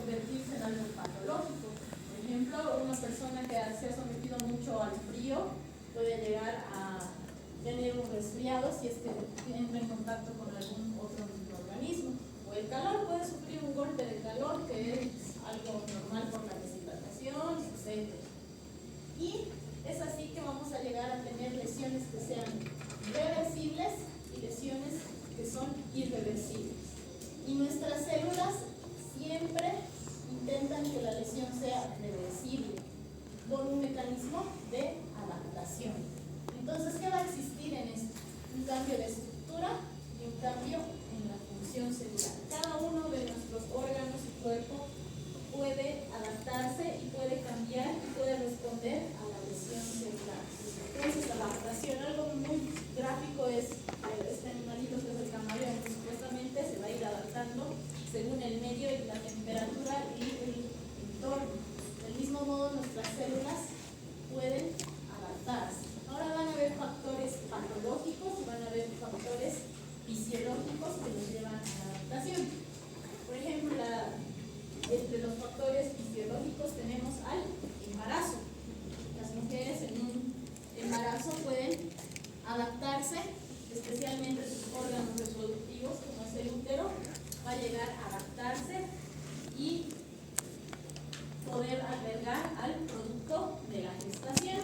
convertirse en algo patológico. Por ejemplo, una persona que se ha sometido mucho al frío puede llegar a tener un resfriado si es que entra en contacto con algún otro microorganismo. O el calor, puede sufrir un golpe de calor, que es algo normal por la deshidratación, etc. Y es así que vamos a llegar a tener lesiones que sean reversibles y lesiones que son irreversibles. Y nuestras células siempre intentan que la lesión sea reversible por un mecanismo de adaptación. Entonces, ¿qué va a existir en esto? Un cambio de estructura y un cambio en la función celular. Cada uno de nuestros órganos y cuerpo puede adaptarse y puede cambiar y puede responder a la lesión celular. Entonces, adaptación, algo muy gráfico es este animalito que es el camaleón, que supuestamente se va a ir adaptando según el medio y la temperatura y el entorno. Del mismo modo, nuestras células pueden adaptarse. Ahora van a haber factores patológicos y van a haber factores fisiológicos que nos llevan a la adaptación. Por ejemplo, entre los factores fisiológicos tenemos al embarazo. Las mujeres en un embarazo pueden adaptarse, especialmente sus órganos reproductivos, como es el útero, va a llegar a adaptarse y poder albergar al producto de la gestación.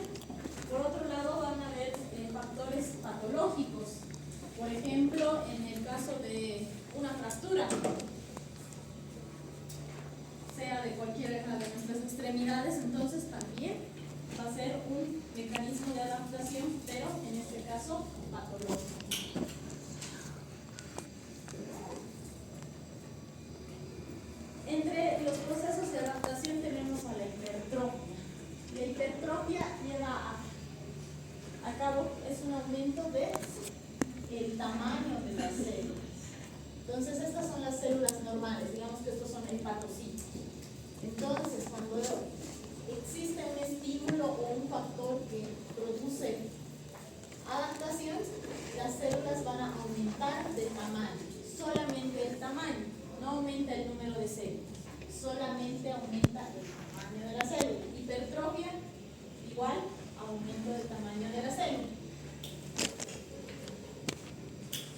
Por otro lado, van a haber factores patológicos. Por ejemplo, en el caso de una fractura, sea de cualquiera de nuestras extremidades, entonces también va a ser un mecanismo de adaptación, pero en este caso patológico. Entre los procesos de adaptación tenemos a la hipertrofia. La hipertrofia lleva a cabo, es un aumento del tamaño de las células. Entonces, estas son las células normales, digamos que estos son hepatocitos. Entonces, cuando existe un estímulo o un factor que produce adaptación, las células van a aumentar de tamaño, solamente el tamaño, no aumenta el número de células, solamente aumenta el tamaño de la célula. Hipertrofia, igual, aumento del tamaño de la célula.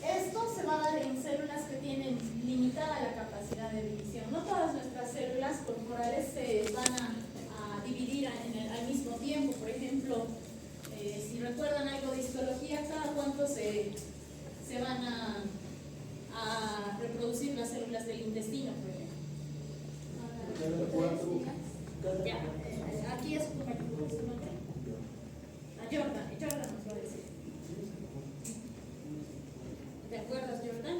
Esto se va a dar en células que tienen limitada la capacidad de división. No todas nuestras células corporales se van a dividir al mismo tiempo. Por ejemplo, si recuerdan algo de histología, ¿cada cuánto se van a reproducir las células del intestino, por ejemplo? Ya, aquí es su nombre. Jordan nos va a decir. ¿Te acuerdas, Jordan?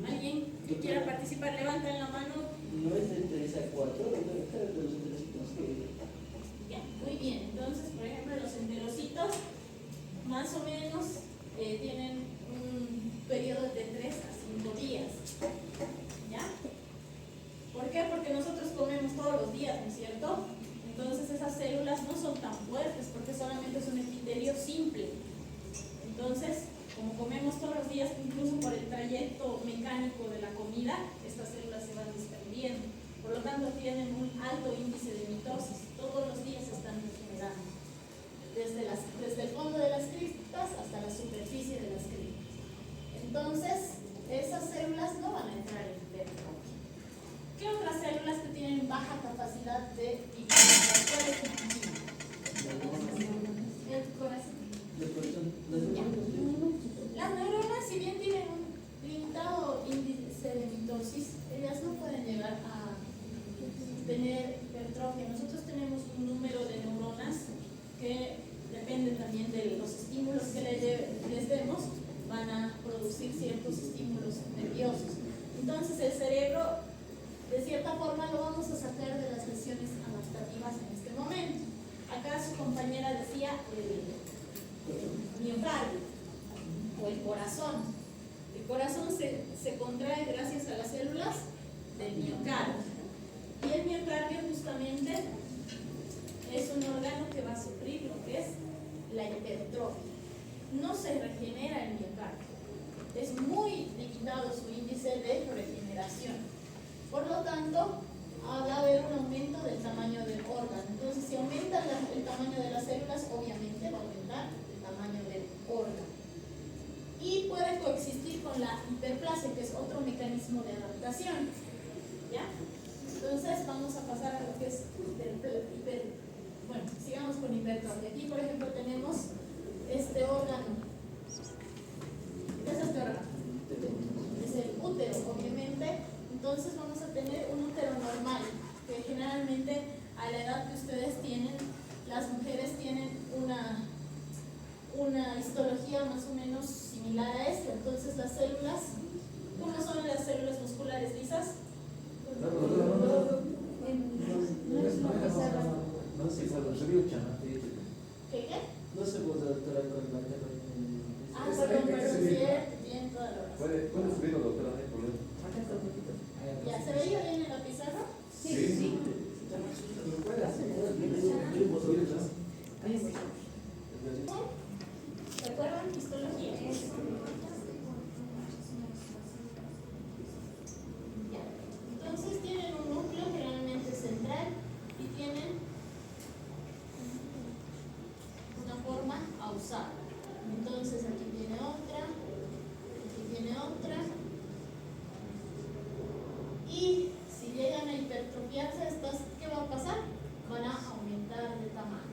¿Alguien que quiera participar? Levanten la mano. No es de 3 a 4, de los enterocitos que... Ya, muy bien. Entonces, por ejemplo, los enterocitos más o menos tienen un periodo de 3 a 5 días. ¿Ya? ¿Por qué? Porque nosotros comemos todos los días, ¿no es cierto? Entonces esas células no son tan fuertes porque solamente es un epitelio simple. Entonces, como comemos todos los días, incluso por el trayecto mecánico de la comida, estas células se van desprendiendo. Por lo tanto, tienen un alto índice de mitosis. Todos los días se están regenerando. Desde el fondo de las criptas hasta la superficie de las criptas. Entonces, esas células no van a entrar en hipertrofia. ¿Qué otras células que tienen baja capacidad de división? ¿Cuáles son? El corazón. Las neuronas, si bien tienen un limitado índice de mitosis, ellas no pueden llegar a tener hipertrofia. Nosotros tenemos un número de neuronas que depende también de los estímulos que les demos, van a producir ciertos estímulos nerviosos. Entonces el cerebro, de cierta forma, lo vamos a sacar de las lesiones adaptativas en este momento. Acá su compañera decía el miocardio o el corazón. El corazón se contrae gracias a las células del miocardio. Y el miocardio justamente es un órgano que va a sufrir lo que es la hipertrofia. No se regenera el miocardio. Es muy limitado su índice de regeneración. proliferación. Por lo tanto, va a haber un aumento del tamaño del órgano. Entonces, si aumenta el tamaño de las células, obviamente va a aumentar el tamaño del órgano. Y puede coexistir con la hiperplasia, que es otro mecanismo de adaptación. ¿Ya? Entonces, vamos a pasar a lo que es bueno, sigamos con hipertrofia. Aquí, por ejemplo, tenemos este órgano. ¿Qué es este órgano? Es el útero, obviamente. Entonces vamos a tener un útero normal, que generalmente a la edad que ustedes tienen, las mujeres tienen una histología más o menos similar a esta. Entonces las células, ¿cómo son las células musculares lisas? ¿Qué? No se puede doctorar con la Perdón, bien, toda la razón. Puede subirlo, doctora, no hay problema. ¿Ya se veía bien en la pizarra? Sí. ¿Recuerdan histología? Ya. Entonces tienen un núcleo generalmente central y tienen una forma ausal. Entonces aquí tiene otra, y si llegan a hipertrofiarse estas, ¿qué va a pasar? Van a aumentar de tamaño.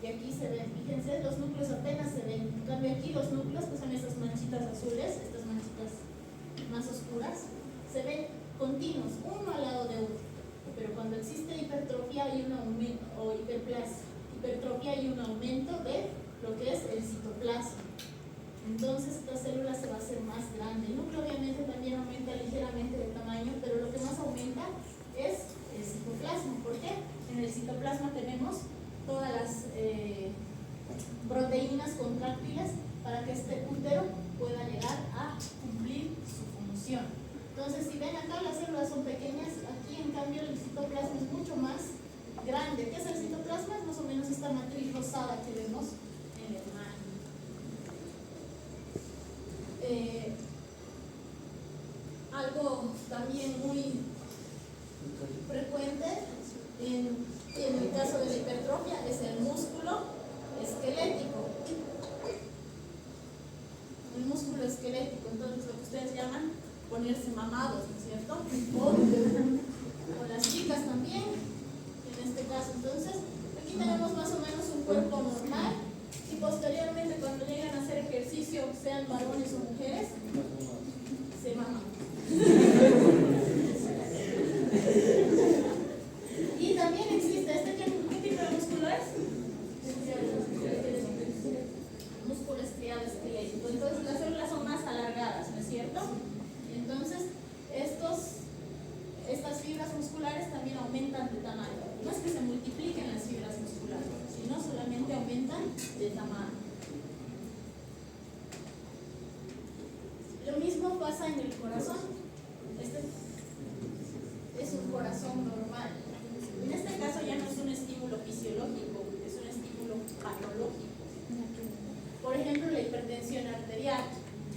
Y aquí se ven, fíjense, los núcleos apenas se ven. En cambio aquí los núcleos, que son esas manchitas azules, estas manchitas más oscuras, se ven continuos, uno al lado de otro. Pero cuando existe hipertrofia hay un aumento, o hipertrofia hay un aumento de lo que es el citoplasma. Entonces esta célula se va a hacer más grande. El núcleo obviamente también aumenta ligeramente de tamaño, pero lo que más aumenta es el citoplasma. ¿Por qué? En el citoplasma tenemos todas las proteínas contráctiles para que este útero pueda llegar a cumplir su función. Entonces, si ven acá, las células son pequeñas, aquí en cambio el citoplasma es mucho más grande. ¿Qué es el citoplasma? Es más o menos esta matriz rosada que vemos en el mar. Algo también muy frecuente en el caso de la hipertrofia es el músculo esquelético. El músculo esquelético, entonces lo que ustedes llaman ponerse mamados, ¿no es cierto? O las chicas también, en este caso. Entonces, aquí tenemos más o menos un cuerpo normal y posteriormente cuando llegan a hacer ejercicio, sean varones o mujeres, se maman. Y también existe, ¿qué tipo de músculo es? Músculo estriado esquelético. Entonces las células son más alargadas, ¿no es cierto? Entonces estas fibras musculares también aumentan de tamaño. No es que se multipliquen las fibras musculares, sino solamente aumentan de tamaño. Lo mismo pasa en el corazón. Este es un corazón normal. En este caso ya no es un estímulo fisiológico, es un estímulo patológico. Por ejemplo, la hipertensión arterial.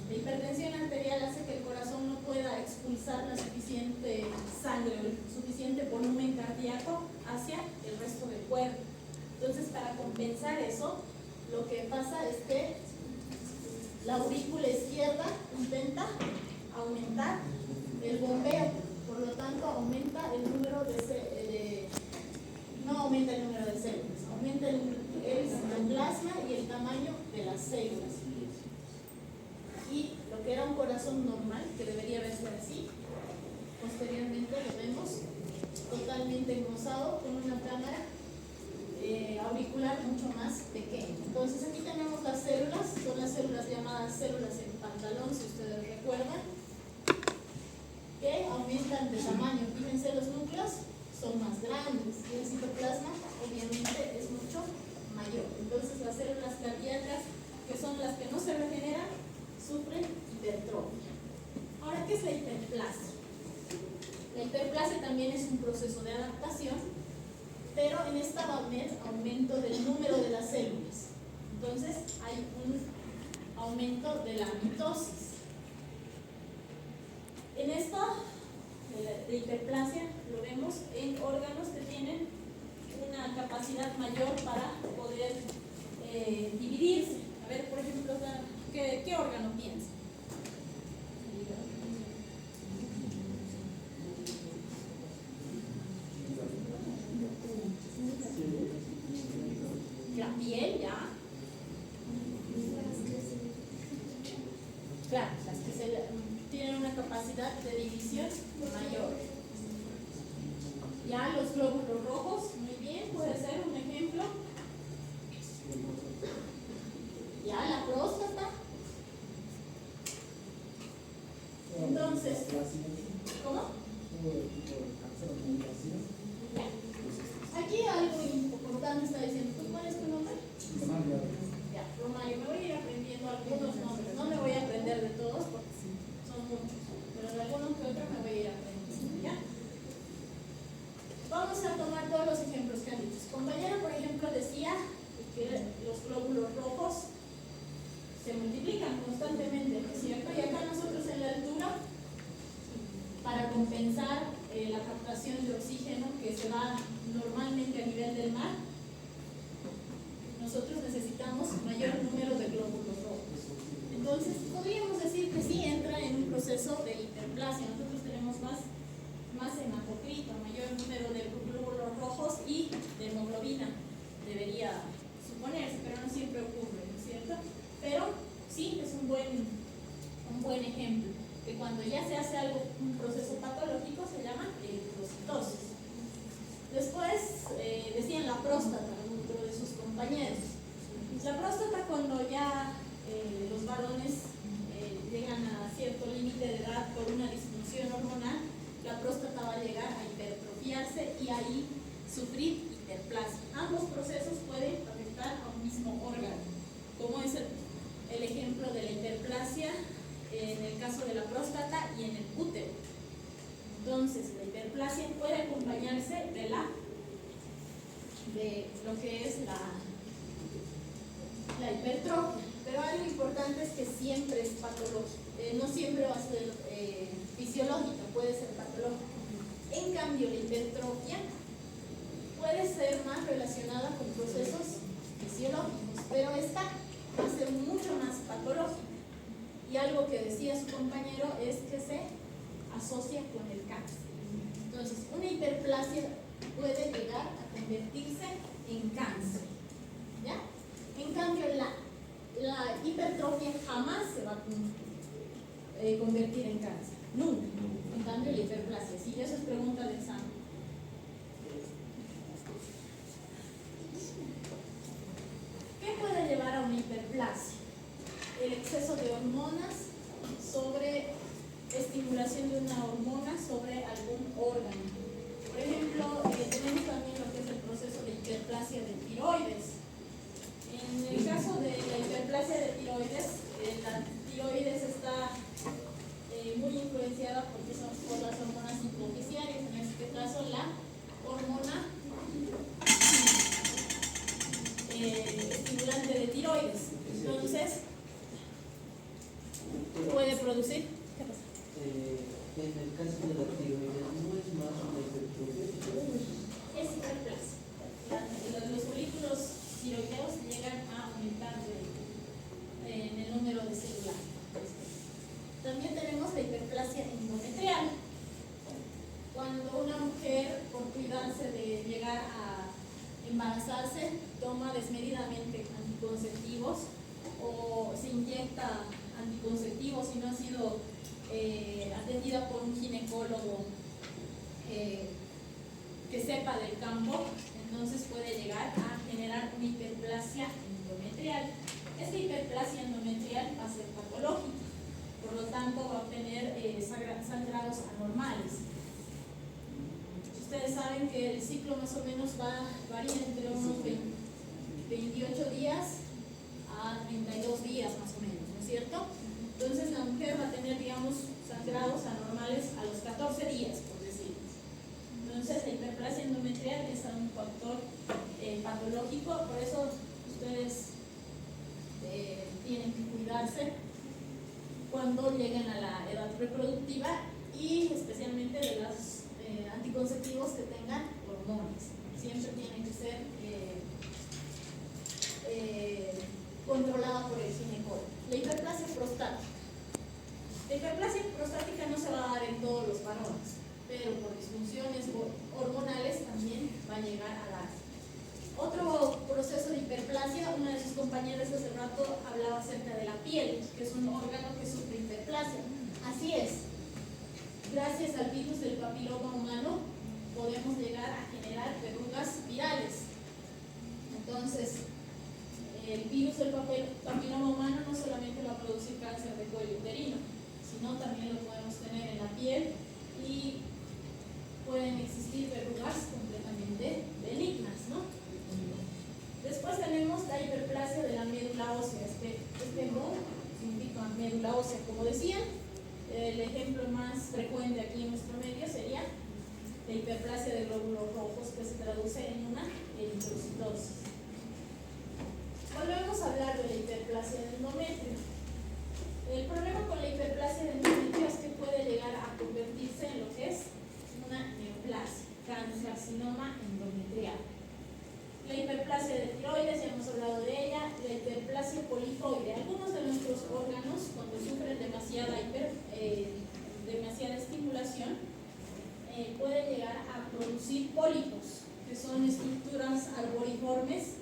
La hipertensión arterial hace que el corazón no pueda expulsar la suficiente sangre o el suficiente volumen cardíaco hacia el resto del cuerpo. Entonces, para compensar eso, lo que pasa es que la aurícula izquierda intenta aumentar el bombeo, por lo tanto aumenta el número no aumenta el número de células, aumenta el citoplasma y el tamaño de las células. Y lo que era un corazón normal, que debería verse así, posteriormente lo vemos totalmente engrosado con una cámara auricular mucho más pequeña. Entonces aquí tenemos las células, son las células llamadas células en pantalón, si ustedes recuerdan, que aumentan de tamaño. Fíjense, los núcleos son más grandes y el citoplasma obviamente es mucho mayor. Entonces las células cardíacas, que son las que no se regeneran, sufren hipertrofia. Ahora, ¿qué es la hiperplasia? La hiperplasia también es un proceso de adaptación, pero en esta va a haber aumento del número de las células. Entonces hay un aumento de la mitosis. En esta de hiperplasia lo vemos en órganos que tienen una capacidad mayor para poder dividirse. A ver, por ejemplo, ¿qué órgano piensa? La piel, ya. Claro, las que tienen una capacidad de división mayor. Ya los glóbulos rojos, muy bien, puede ser un ejemplo. Ya la próstata. Entonces, ¿cómo? Ya. Aquí algo importante está diciendo. ¿Cuál es tu nombre? Ya, Romario. Me voy a ir aprendiendo algunos nombres. No me voy a aprender de todos porque son muchos, pero de algunos que otros me voy a ir aprendiendo. ¿Ya? Vamos a tomar todos los ejemplos que han dicho. Su compañero, por ejemplo, decía que los glóbulos rojos se multiplican constantemente, ¿no es cierto? Y acá nosotros en la altura, para compensar la captación de oxígeno que se da normalmente a nivel del mar, nosotros necesitamos mayor número de glóbulos rojos. Entonces, podríamos decir que sí entra en un proceso de hiperplasia. Nosotros tenemos más hematocrito, mayor número de glóbulos rojos y de hemoglobina, debería suponerse, pero no siempre ocurre, ¿no es cierto? Pero sí es un buen ejemplo, que cuando ya se hace un proceso patológico se llama eritrocitosis. Después decían la próstata, otro de sus compañeros. La próstata, cuando ya los varones llegan a cierto límite de edad por una disfunción hormonal, la próstata va a llegar a hipertrofiarse y ahí sufrir hiperplasia. Ambos procesos pueden afectar a un mismo órgano, como es el ejemplo de la hiperplasia en el caso de la próstata y en el útero. Entonces, la hiperplasia puede acompañarse de lo que es la hipertrofia, pero algo importante es que siempre es patológico, no siempre va a ser fisiológica, puede ser patológica. En cambio, la hipertrofia puede ser más relacionada con procesos fisiológicos, pero esta va a ser mucho más patológica. Y algo que decía su compañero es que se asocia con el cáncer. Entonces, una hiperplasia puede llegar a convertirse en cáncer, ¿ya? En cambio, la hipertrofia jamás se va a convertir en cáncer, nunca. En cambio, la hiperplasia, sí, eso es pregunta de examen. ¿Qué puede llevar a una hiperplasia? El exceso de hormonas sobre estimulación de una hormona sobre algún órgano. Por ejemplo, tenemos también lo que es el proceso de hiperplasia de tiroides. En el caso de la hiperplasia de tiroides, la tiroides está muy influenciada por las hormonas hipoficiarias, en este caso la hormona estimulante de tiroides. Entonces, puede producir. ¿Qué pasa? En el caso de la tiroides, ¿no es más una hipertrofia? Es hiperplasia. Los folículos tiroideos llegan a aumentar en el número de células. También tenemos la hiperplasia endometrial. Cuando una mujer, por cuidarse de llegar a embarazarse, toma desmedidamente anticonceptivos o se inyecta anticonceptivos y no ha sido atendida por un ginecólogo que sepa del campo, entonces puede llegar a generar una hiperplasia endometrial. Esta hiperplasia endometrial va a ser patológica, por lo tanto va a obtener sangrados anormales. Ustedes saben que el ciclo más o menos varía entre unos 28 días a 32 días más o menos, ¿no es cierto? Entonces la mujer va a tener, digamos, sangrados anormales a los 14 días, por decirlo. Entonces la hiperplasia endometrial es un factor patológico, por eso ustedes tienen que cuidarse cuando lleguen a la edad reproductiva y especialmente de las ser controlada por el ginecólogo. La hiperplasia prostática. La hiperplasia prostática no se va a dar en todos los varones, pero por disfunciones hormonales también va a llegar a darse. Otro proceso de hiperplasia, una de sus compañeras hace rato hablaba acerca de la piel, que es un órgano que sufre hiperplasia. Así es, gracias al virus del papiloma humano podemos llegar a generar verrugas virales. Entonces, el virus del papiloma humano no solamente va a producir cáncer de cuello uterino, sino también lo podemos tener en la piel y pueden existir verrugas completamente benignas, ¿no? Después tenemos la hiperplasia de la médula ósea. Este mo significa médula ósea, como decían. El ejemplo más frecuente aquí en nuestro medio sería la hiperplasia de glóbulos rojos, que se traduce en una eritrocitosis. Volvemos a hablar de la hiperplasia del endometrio. El problema con la hiperplasia del endometrio es que puede llegar a convertirse en lo que es una neoplasia, carcinoma endometrial. La hiperplasia de tiroides, ya hemos hablado de ella. La hiperplasia polifoide. Algunos de nuestros órganos, cuando sufren demasiada estimulación, pueden llegar a producir pólipos, que son estructuras arboriformes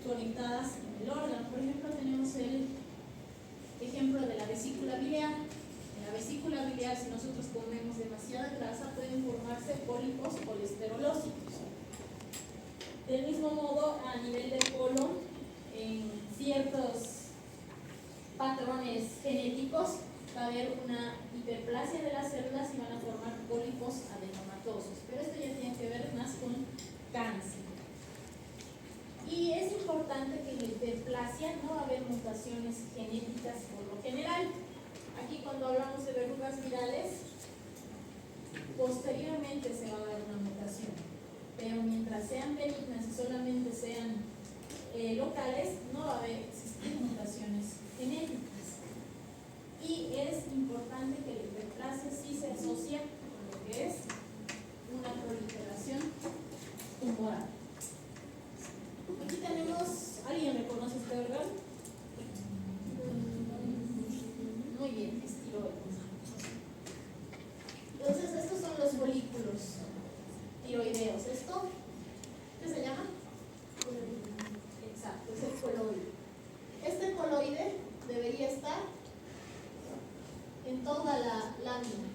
conectadas en el órgano. Por ejemplo, tenemos el ejemplo de la vesícula biliar. En la vesícula biliar, si nosotros comemos demasiada grasa, pueden formarse pólipos colesterolócicos. Del mismo modo, a nivel del colon, en ciertos patrones genéticos va a haber una hiperplasia de las células y van a formar pólipos adenomatosos. Pero esto ya tiene que ver más con cáncer. Y es importante que en la hiperplasia no va a haber mutaciones genéticas por lo general. Aquí cuando hablamos de verrugas virales, posteriormente se va a dar una mutación. Pero mientras sean benignas y solamente sean locales, no va a haber existir mutaciones genéticas. Y es importante que la hiperplasia sí se asocia con lo que es una proliferación tumoral. Aquí tenemos, ¿alguien reconoce este órgano? Muy bien, es tiroides. Entonces, estos son los folículos tiroideos. ¿Esto qué se llama? Exacto, es el coloide. Este coloide debería estar en toda la lámina,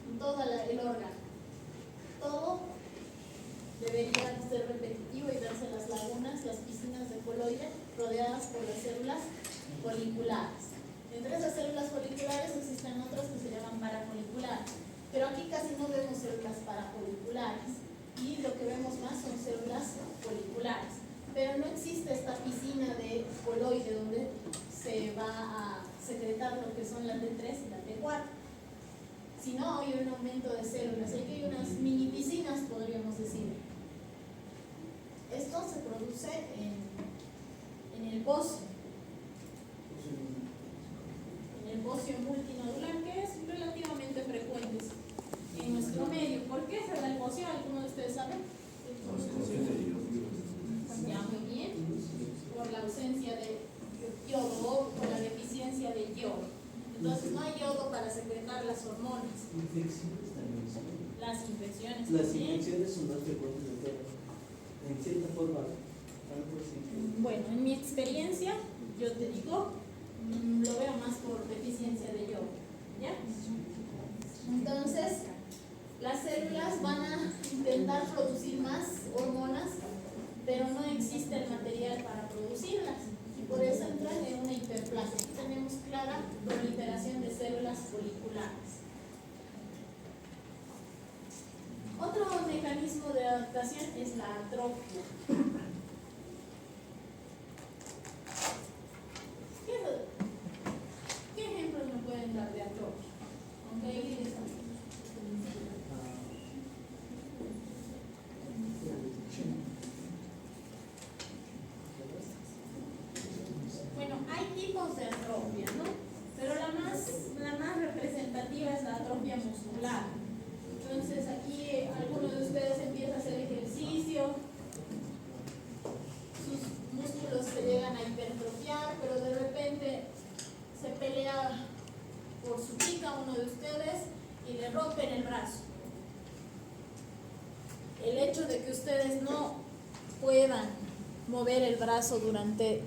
en todo el órgano. Todo debería ser repetitivo y darse las lagunas, las piscinas de coloide rodeadas por las células foliculares. Entre esas células foliculares existen otras que se llaman parafoliculares, pero aquí casi no vemos células parafoliculares y lo que vemos más son células foliculares. Pero no existe esta piscina de coloide donde se va a secretar lo que son las T3 y la T4. Si no, hay un aumento de células. Aquí hay unas mini piscinas, podríamos decir. Esto se produce en el bocio. En el bocio multinodular, que es relativamente frecuente en nuestro medio. ¿Por qué se da el bocio? ¿Alguno de ustedes sabe? Ya, muy bien. Por la ausencia de yodo o por la deficiencia de yodo. Entonces no hay yodo para secretar las hormonas. Infecciones también son. Las infecciones. Las también. infecciones son más frecuentes de todo. En cierta forma, algo así. Bueno, en mi experiencia, yo te digo, lo veo más por deficiencia de yodo. ¿Ya? Entonces, las células van a intentar producir más hormonas, pero no existe el material para producirlas. Y por eso entran en una hiperplasia. Aquí tenemos clara proliferación de células foliculares. Otro mecanismo de adaptación es la atrofia. ¿Qué ejemplos me pueden dar de atrofia? Aunque ahí les Bueno, hay tipos de atrofia, ¿no? Pero la más representativa es la atrofia muscular. Entonces aquí alguno de ustedes empieza a hacer ejercicio me rompen el brazo. El hecho de que ustedes no puedan mover el brazo durante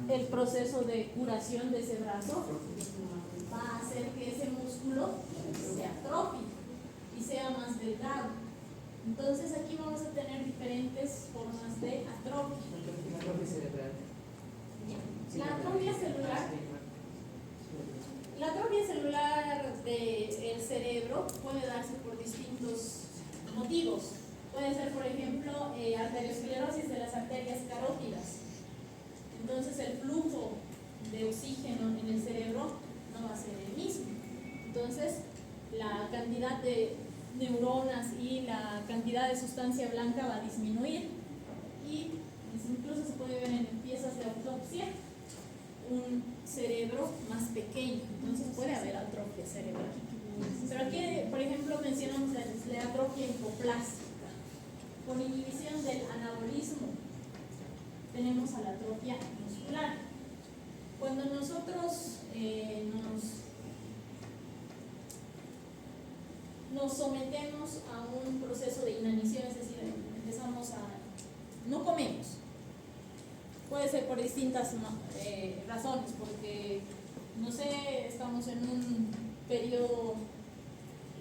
el proceso de curación de ese brazo va a hacer que ese músculo se atrofie y sea más delgado. Entonces aquí vamos a tener diferentes formas de atrofia. La atrofia cerebral. La atrofia celular, del cerebro puede darse por distintos motivos. Puede ser, por ejemplo, arteriosclerosis de las arterias carótidas. Entonces el flujo de oxígeno en el cerebro no va a ser el mismo. Entonces la cantidad de neuronas y la cantidad de sustancia blanca va a disminuir y incluso se puede ver en piezas de autopsia un cerebro más pequeño. Entonces puede haber atrofia cerebral. Pero aquí, por ejemplo, mencionamos la atrofia hipoplástica. Por inhibición del anabolismo tenemos a la atrofia muscular. Cuando nosotros nos sometemos a un proceso de inanición, es decir, empezamos a no comemos. Puede ser por distintas razones, porque no sé, estamos en un periodo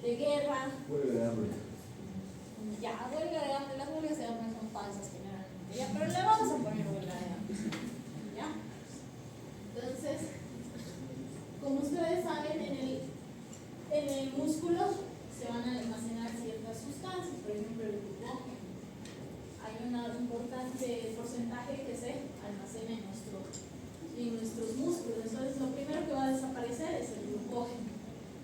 de guerra. Huelga de hambre. Ya, huelga de hambre, las huelgas de hambre son falsas generalmente, ya, pero le vamos a poner huelga de hambre. ¿Ya? Entonces, como ustedes saben, en el músculo se van a almacenar ciertas sustancias, por ejemplo el glucógeno. Hay un importante porcentaje que se almacena en nuestros músculos. Entonces lo primero que va a desaparecer es el glucógeno.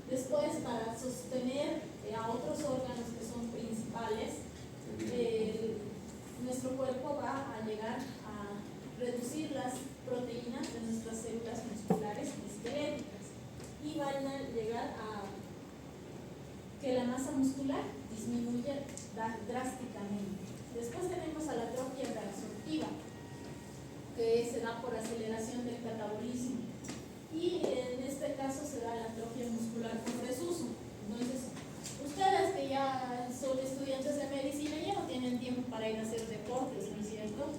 Después, para sostener a otros órganos que son principales, nuestro cuerpo va a llegar a reducir las proteínas de nuestras células musculares esqueléticas y van a llegar a que la masa muscular disminuya drásticamente. Después tenemos a la atrofia reabsortiva, que se da por aceleración del catabolismo, y en este caso se da la atrofia muscular por desuso. Entonces, ustedes que ya son estudiantes de medicina ya no tienen tiempo para ir a hacer deportes, ¿no es cierto?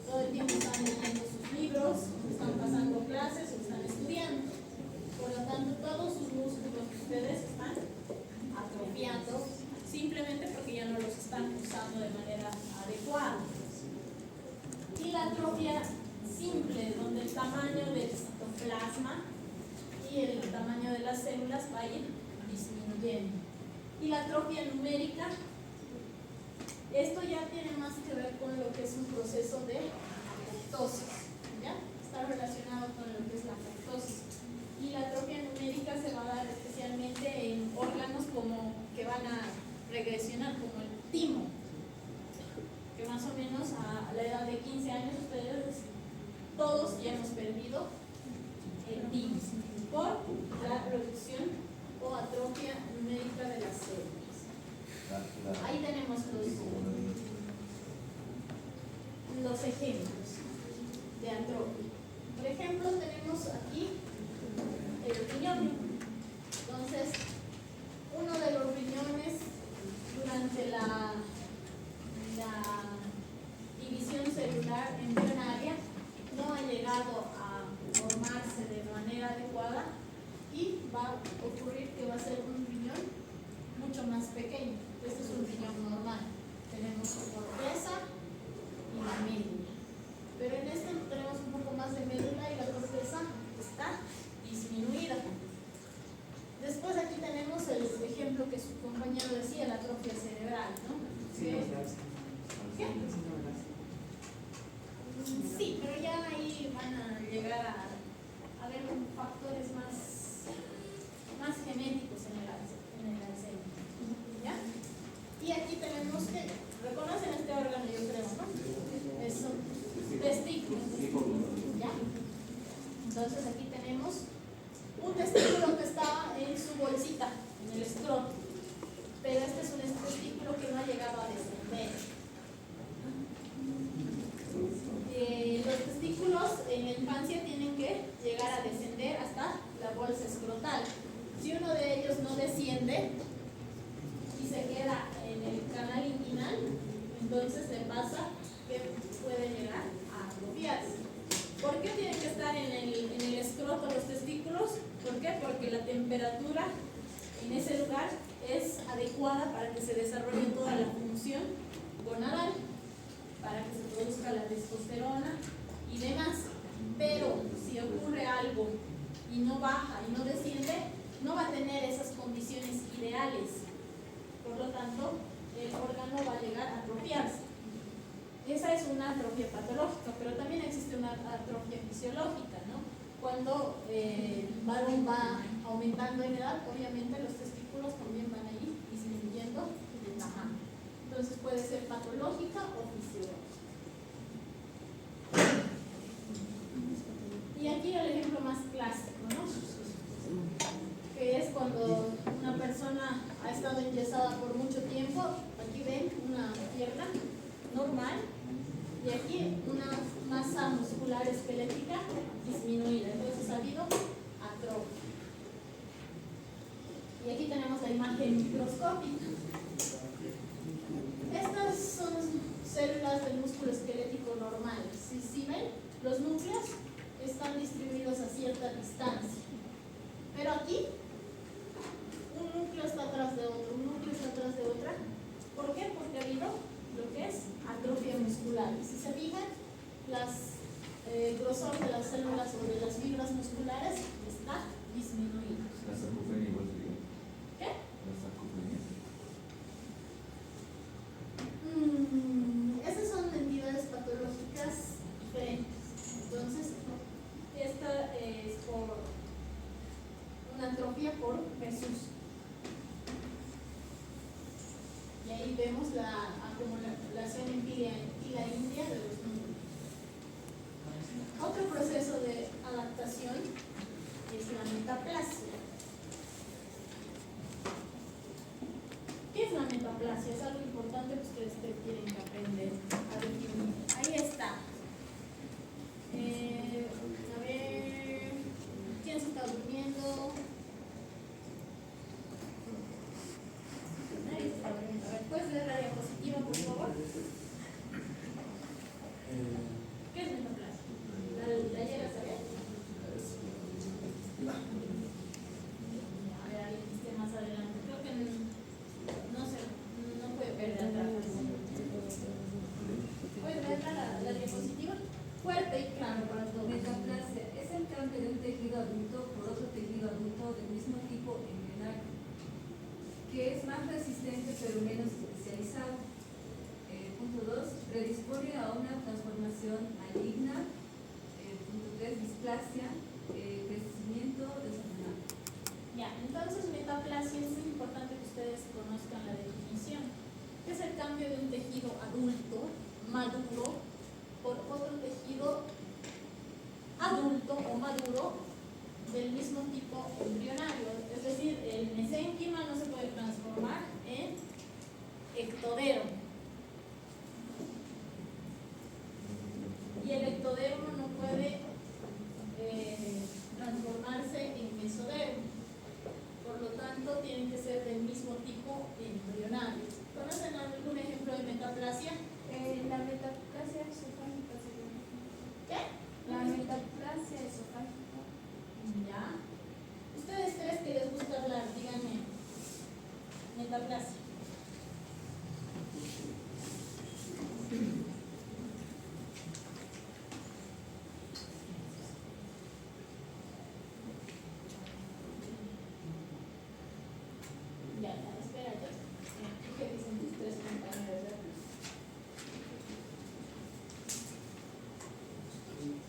Todo el tiempo están leyendo sus libros, están pasando clases o están estudiando. Por lo tanto, todos sus músculos que ustedes están atrofiando simplemente porque ya no los están usando de manera adecuada. Y la atrofia simple, donde el tamaño del citoplasma y el tamaño de las células va a ir disminuyendo. Y la atrofia numérica, esto ya tiene más que ver con lo que es un proceso de apoptosis, ¿ya? Está relacionado con lo que es la apoptosis. Y la atrofia numérica se va a dar especialmente en órganos como que van a regresionar, como el timo, que más o menos a la edad de 15 años ustedes todos ya hemos perdido el timo por la reducción o atrofia numérica de las células. Ahí tenemos los ejemplos de atrofia. Por ejemplo, tenemos aquí el riñón. Entonces, uno de los riñones durante la división celular embrionaria no ha llegado a formarse de manera adecuada y va a ocurrir que va a ser un riñón mucho más pequeño. Este es un riñón normal. Tenemos la corteza y la médula. Pero en este tenemos un poco más de médula y la corteza está disminuida. Después aquí tenemos el ejemplo que su compañero decía, la atrofia cerebral, ¿no? ¿Qué? Sí, pero ya ahí van a llegar a ver factores más genéticos en el Alzheimer. ¿Ya? Y aquí tenemos que, reconocen este órgano, yo creo, ¿no? Es un testículo. ¿Ya? Entonces aquí tenemos un testículo que está en su bolsita, en el escroto. Pero este es un testículo que no ha llegado a descender. Los testículos en la infancia tienen que llegar a descender hasta la bolsa escrotal. Si uno de ellos no desciende, pared y se queda en el canal inguinal, entonces le pasa que puede llegar a atrofiarse. ¿Por qué tienen que estar en el escroto los testículos? ¿Por qué? Porque la temperatura en ese lugar es adecuada para que se desarrolle toda la función gonadal, para que se produzca la testosterona y demás. Pero si ocurre algo y no baja y no desciende, no va a tener esas condiciones ideales. Por lo tanto, el órgano va a llegar a atrofiarse. Esa es una atrofia patológica, pero también existe una atrofia fisiológica, ¿no? Cuando el varón va aumentando en edad, obviamente los testículos también van a ir disminuyendo de tamaño. Entonces puede ser patológica o fisiológica. Y aquí el ejemplo más clásico, ¿no? Que es cuando una persona ha estado enyesada por mucho tiempo. Aquí ven una pierna normal y aquí una masa muscular esquelética disminuida. Entonces ha habido atrofia. Y aquí tenemos la imagen microscópica. Estas son células del músculo esquelético normal. Si ven, los núcleos están distribuidos a cierta distancia. Pero aquí, un núcleo está atrás de otro, un núcleo está atrás de otra. ¿Por qué? Porque ha habido lo que es atrofia muscular. Y si se fijan, el grosor de las células o de las fibras musculares está disminuido. La sarcopenia igual sería. ¿Qué? La sarcopenia. Esas son entidades patológicas diferentes. Entonces, esta es por una atrofia por Jesús. Y ahí vemos la acumulación en pila india de los núcleos. Otro proceso de adaptación es la metaplasia. ¿Qué es la metaplasia? Es algo importante que ustedes tienen que aprender a definir. Ahí está. A ver, ¿quién se está durmiendo? Nadie se está durmiendo. A ver, ¿puedes leer la diapositiva, por favor? ¿Qué es metaplasia? ¿La llegas a ver? A ver, alguien que esté más adelante. Creo que no puede ver de atrás. ¿Puedes ver la diapositiva? Fuerte y claro para todos. Metaplasia es el cambio de un tejido adulto por otro tejido adulto del mismo tipo embrionario, que es más resistente pero menos especializado. Punto 2. Predispone a una transformación maligna. Punto 3. Displasia, crecimiento desordenado. Ya, entonces metaplasia es muy importante que ustedes conozcan la definición. ¿Qué es el cambio de un tejido adulto, maduro, por otro tejido adulto o maduro del mismo tipo embrionario? Es decir, el mesénquima no se puede transformar en ectodermo. Y el ectodermo no puede transformarse en mesodermo. Por lo tanto, tienen que ser del mismo tipo embrionario. ¿Conocen algún ejemplo de metaplasia? La metaplasia esofágica sería. ¿Qué? La metaplasia esofágica. Ya. ¿Ustedes tres que les gusta hablar? Díganme. Metaplasia. Ya, espera yo. ¿Qué dicen tus tres compañeros?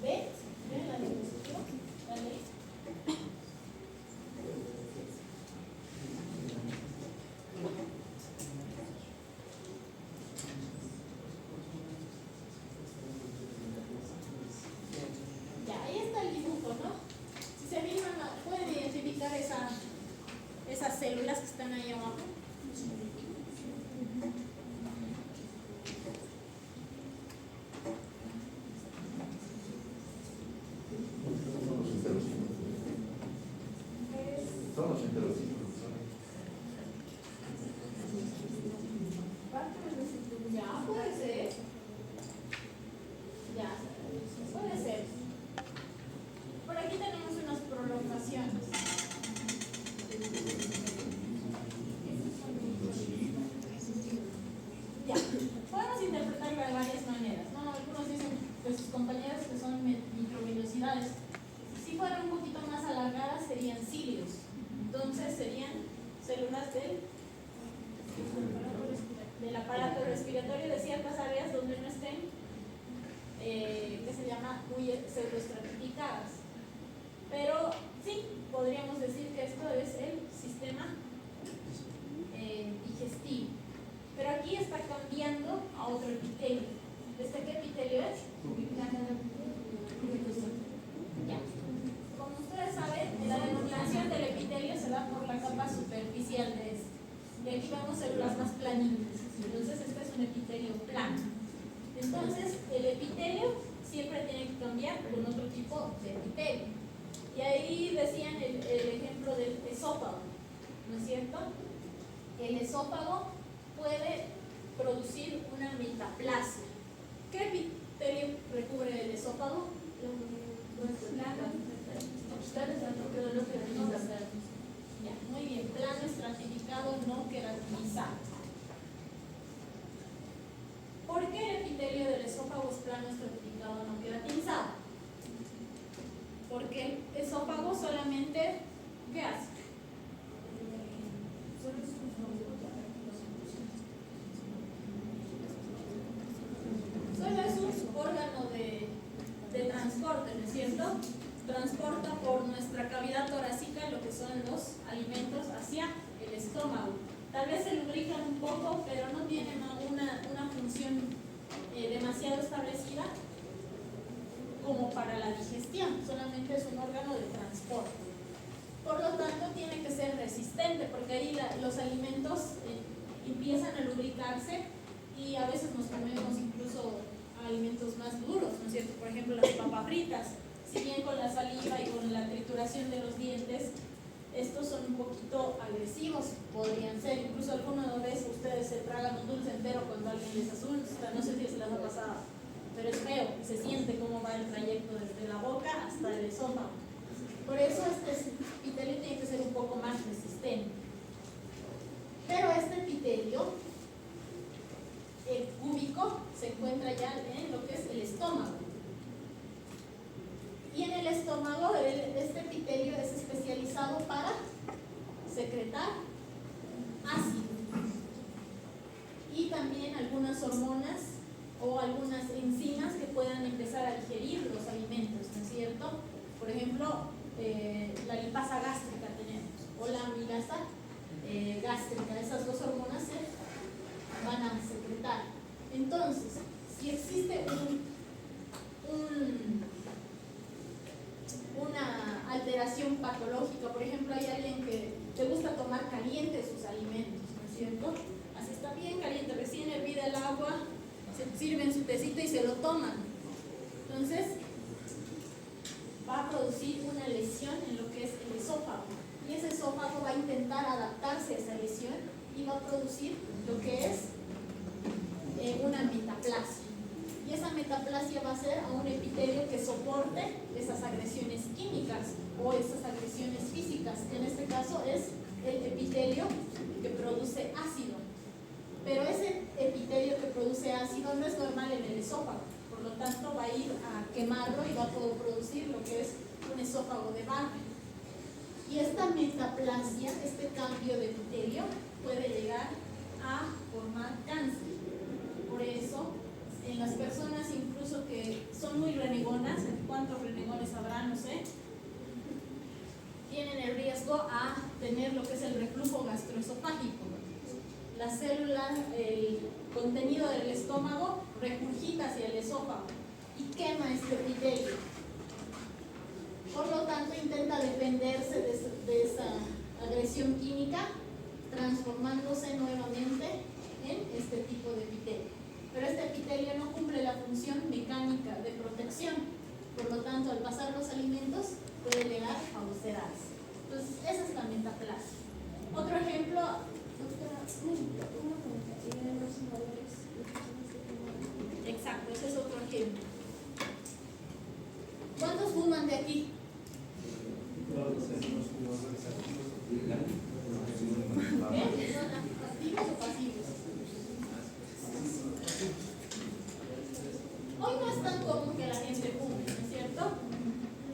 ¿Ven? ¿Ven la diapositiva? ¿La leí? Ya, ahí está el dibujo, ¿no? Si se fijan, pueden identificar esas células que están ahí abajo. Son los enterocitos. del aparato respiratorio, de ciertas áreas donde no estén, que se llama muy pseudoestratificadas. Pero sí, podríamos decir que esto es el sistema digestivo. Pero aquí está cambiando a otro epitelio. ¿Este qué epitelio es? Ya. Como ustedes saben, la denominación del epitelio se da por la capa superficial de este. Y aquí vemos células más planitas. Entonces este es un epitelio plano. Entonces el epitelio siempre tiene que cambiar con otro tipo de epitelio. Y ahí decían el ejemplo del esófago, ¿no es cierto? El esófago puede producir una metaplasia. ¿Qué epitelio recubre el esófago? Ya, muy bien, plano estratificado no queratinizado. ¿Por qué el epitelio del esófago es plano estratificado no queratinizado? Porque el esófago solamente, ¿qué hace? Solo es un órgano de transporte, ¿no es cierto? Transporta por nuestra cavidad torácica lo que son los alimentos hacia el estómago. Tal vez se lubrican un poco, pero no tienen una función demasiado establecida como para la digestión, solamente es un órgano de transporte. Por lo tanto, tiene que ser resistente, porque ahí los alimentos empiezan a lubricarse y a veces nos comemos incluso alimentos más duros, ¿no es cierto? Por ejemplo, las papas fritas. Si bien con la saliva y con la trituración de los dientes, estos son un poquito agresivos, podrían ser. Incluso alguna vez ustedes se tragan un dulce entero cuando alguien les asusta, no sé si se les ha pasado, pero es feo, se siente cómo va el trayecto desde la boca hasta el esófago. Por eso este epitelio tiene que ser un poco más resistente. Pero este epitelio cúbico se encuentra ya en lo que es el estómago. Y en el estómago, este epitelio es especializado para secretar ácido y también algunas hormonas o algunas enzimas que puedan empezar a digerir los alimentos, ¿no es cierto? Por ejemplo, la lipasa gástrica tenemos, o la amilasa gástrica. Esas dos hormonas se van a secretar. Entonces, si existe una alteración patológica, por ejemplo, hay alguien que le gusta tomar caliente sus alimentos, ¿no es cierto? Así está bien caliente, recién hervida el agua, se sirven su tecito y se lo toman. Entonces, va a producir una lesión en lo que es el esófago. Y ese esófago va a intentar adaptarse a esa lesión y va a producir lo que es una metaplasia. Y esa metaplasia va a ser a un epitelio que soporte esas agresiones químicas o esas agresiones físicas. En este caso es el epitelio que produce ácido. Pero ese epitelio que produce ácido no es normal en el esófago. Por lo tanto, va a ir a quemarlo y va a producir lo que es un esófago de barro. Y esta metaplasia, este cambio de epitelio, puede llegar a formar cáncer. Por eso, en las personas incluso que son muy renegonas, ¿cuántos renegones habrá? No sé, tienen el riesgo a tener lo que es el reflujo gastroesofágico. La célula, el contenido del estómago regurgita hacia el esófago y quema este epitelio. Por lo tanto, intenta defenderse de esa agresión química, transformándose nuevamente en este tipo de epitelio. Pero este epitelio no cumple la función mecánica de protección. Por lo tanto, al pasar los alimentos, puede llegar a ulcerarse. Entonces, esa es la metaplasia. Otro ejemplo. Exacto, ese es otro ejemplo. ¿Cuántos fuman de aquí? ¿Qué? ¿Son activos o pasivos? Hoy no es tan común que la gente fume, ¿no es cierto?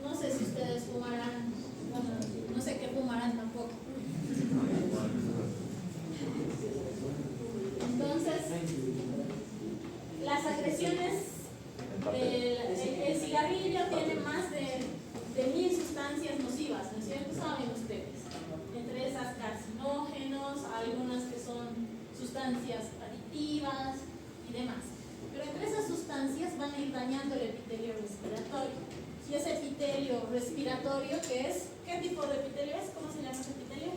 No sé si ustedes fumarán, bueno, no sé qué fumarán tampoco. sustancias aditivas y demás. Pero entre esas sustancias van a ir dañando el epitelio respiratorio. Y ese epitelio respiratorio, ¿qué tipo de epitelio es? ¿Cómo se llama ese epitelio?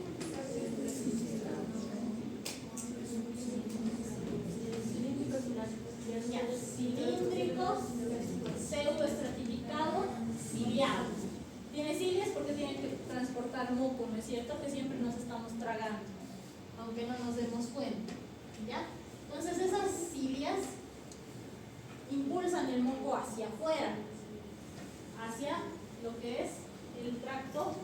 Ya, cilíndrico, pseudoestratificado, ciliado. Tiene cilias porque tiene que transportar moco, ¿no es cierto? Que siempre nos estamos tragando, aunque no nos demos cuenta. ¿Ya? Entonces esas cilias impulsan el moco hacia afuera, hacia lo que es el tracto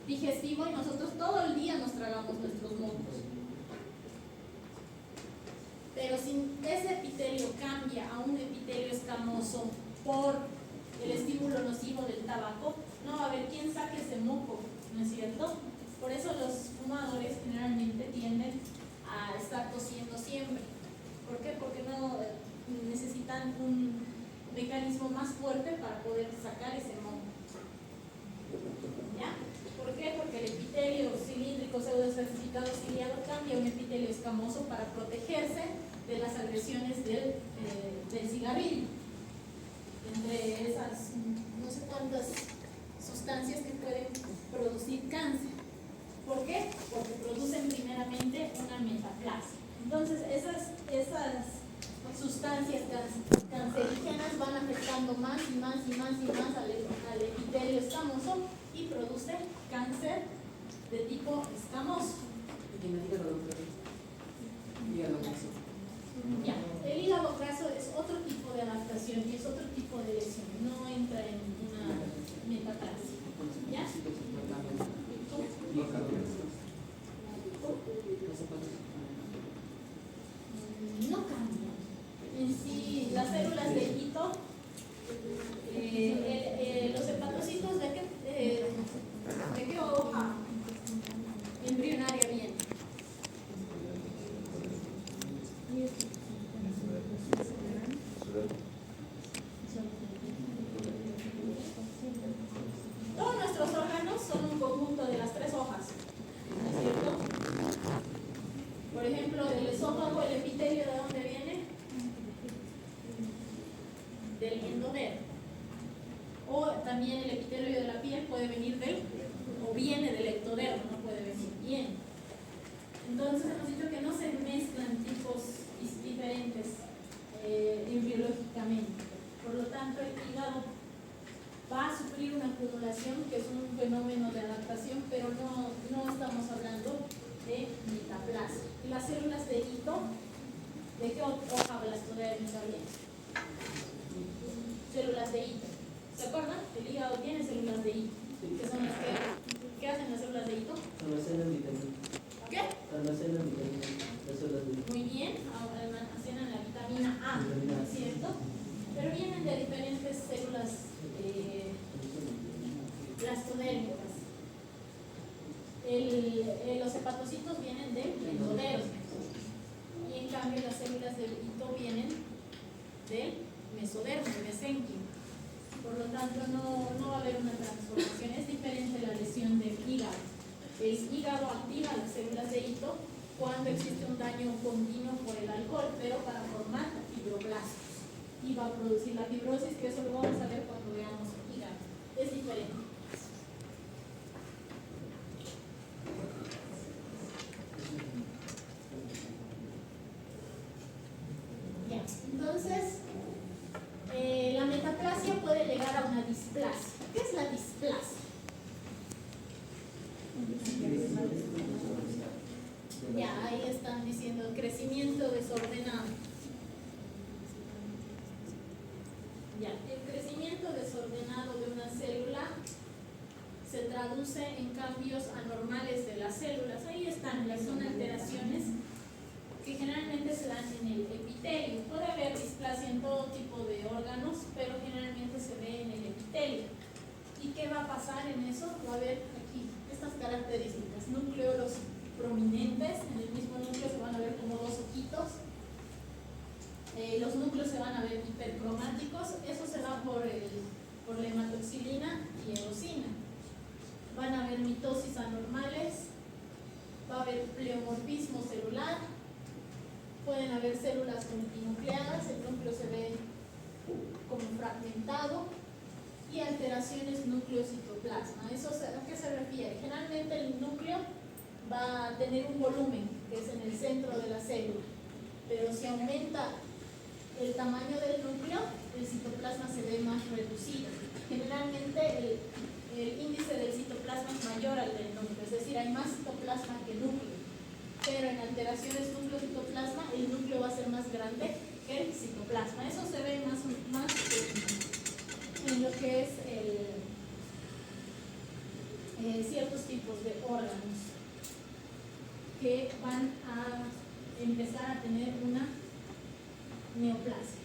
digestivo, y nosotros todo el día nos tragamos nuestros mocos. Pero si ese epitelio cambia a un epitelio escamoso por el estímulo nocivo del tabaco, no va a haber quien saque ese moco, ¿no es cierto? Por eso los fumadores generalmente tienden a estar tosiendo siempre. ¿Por qué? Porque no necesitan un mecanismo más fuerte para poder sacar ese moco. ¿Ya? ¿Por qué? Porque el epitelio cilíndrico pseudoestratificado ciliado cambia a un epitelio escamoso para protegerse de las agresiones del cigarrillo. Entre esas no sé cuántas sustancias que pueden producir cáncer. ¿Por qué? Porque producen primeramente una metaplasia. Entonces esas sustancias cancerígenas van afectando más y más y más y más al epitelio escamoso y produce cáncer de tipo escamoso. Ya, el hígado graso es otro tipo de adaptación y es otro tipo de lesión, no entra en una metaplasia. ¿Ya? No cambia. En sí, las células de hito, los hepatocitos, ¿de qué hoja embrionaria vienen? Todos nuestros órganos son un conjunto de las tres hojas, ¿no es cierto? Por ejemplo, el esófago, el epitelio, ¿de dónde viene? Del endodermo. O también el epitelio de la piel puede venir viene del ectodermo, no puede venir bien. Entonces hemos dicho que no se mezclan tipos diferentes embriológicamente. Por lo tanto, el hígado va a sufrir una acumulación que es un fenómeno de adaptación, pero no estamos hablando de metaplasia. Y las células de hito, ¿de qué hoja blastodérmica vienen? Células de hito. ¿Se acuerdan? El hígado tiene células de hito. ¿Qué son las que hacen las células de hito? Almacenan vitaminas. ¿Qué? Almacenan vitaminas. Las células de hito. Muy bien, almacenan la vitamina A, ¿no es cierto? Pero vienen de diferentes células blastodérmicas. Los hepatocitos vienen del endodermo y en cambio las células del hito vienen del mesodermo, del mesénquimo. Por lo tanto, no va a haber una transformación. Es diferente la lesión del hígado. El hígado activa las células de hito cuando existe un daño continuo por el alcohol, pero para formar fibroblastos. Y va a producir la fibrosis, que eso lo vamos a ver cuando veamos el hígado. Es diferente. Ya, entonces, la metaplasia puede llegar a una displasia. ¿Qué es la displasia? Ya, ahí están diciendo crecimiento desordenado. Ya, el crecimiento desordenado de una célula se traduce en cambios anormales de las células. Ahí están, son alteraciones que generalmente se dan en el epitelio. Puede haber displasia en todo tipo de órganos, pero generalmente se ve en el epitelio. ¿Y qué va a pasar en eso? Va a haber aquí estas características: núcleos prominentes, en el mismo núcleo se van a ver como dos ojitos. Los núcleos se van a ver hipercromáticos, eso se da por la hematoxilina y eosina. Van a haber mitosis anormales, va a haber pleomorfismo celular, pueden haber células multinucleadas, el núcleo se ve como fragmentado, y alteraciones núcleo-citoplasma. ¿Eso a qué se refiere? Generalmente el núcleo va a tener un volumen, que es en el centro de la célula, pero si aumenta el tamaño del núcleo, el citoplasma se ve más reducido. Generalmente el índice del citoplasma es mayor al del núcleo, es decir, hay más citoplasma que núcleo, pero en alteraciones núcleo-citoplasma el núcleo va a ser más grande que el citoplasma. Eso se ve más en lo que es ciertos tipos de órganos que van a empezar a tener una neoplasia.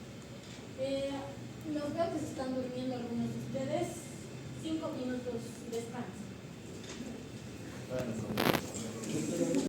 Los veo que se están durmiendo algunos de ustedes. 5 minutos de descanso. Bueno,